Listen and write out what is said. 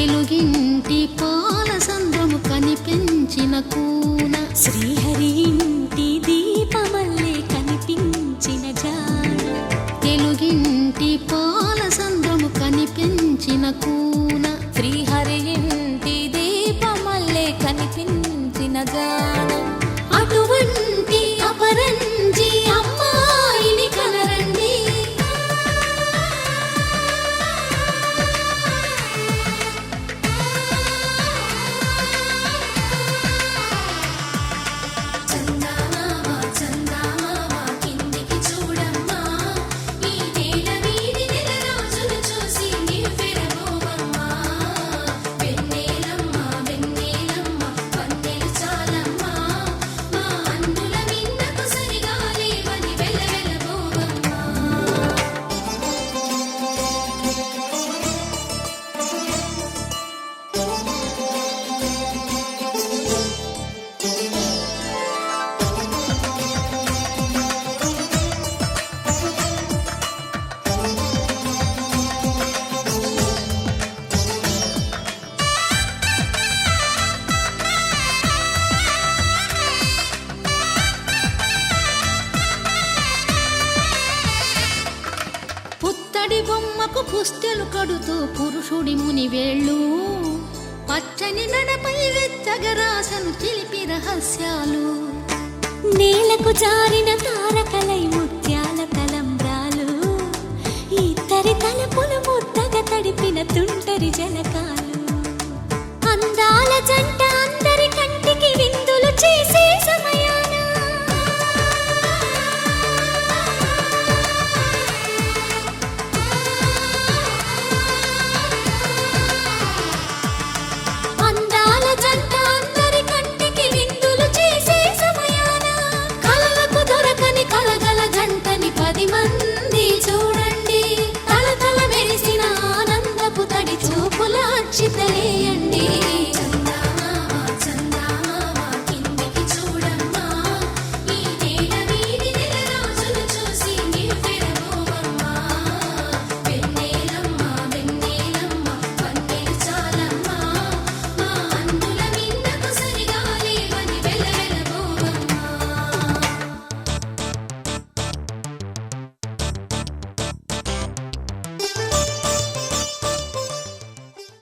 తెలుగింటి పాల సంద్రము కనిపించిన కూన శ్రీహరి ఇంటి దీపమల్లే కనిపించిన జాన తెలుగింటి పాల సంద్రము కనిపించిన కూన శ్రీహరి ఇంటి దీపమల్లే కనిపించిన జాన అటువంటి అపరంజి అమ్మాయిని కనరండి చందమామ చందమామ కిందికి చూడమ్మా ఈ నేల వీడి నెల రోజులు చూసి నివ్వెరబోవమ్మా వెన్నెలమ్మ వెన్నెలమ్మ వన్నెలు చాలమ్మా మా అందుల మిన్నకు సరిగా లేవని వెలవెలబోవమ్మా పుత్తడి బొమ్మకు పుస్తెలు కడుతూ పురుషుడి ముని వేళ్ళు పచ్చని నడపై వెచ్చగరాసను చిలిపి రహస్యాలు నేలకు జారిన తారకలై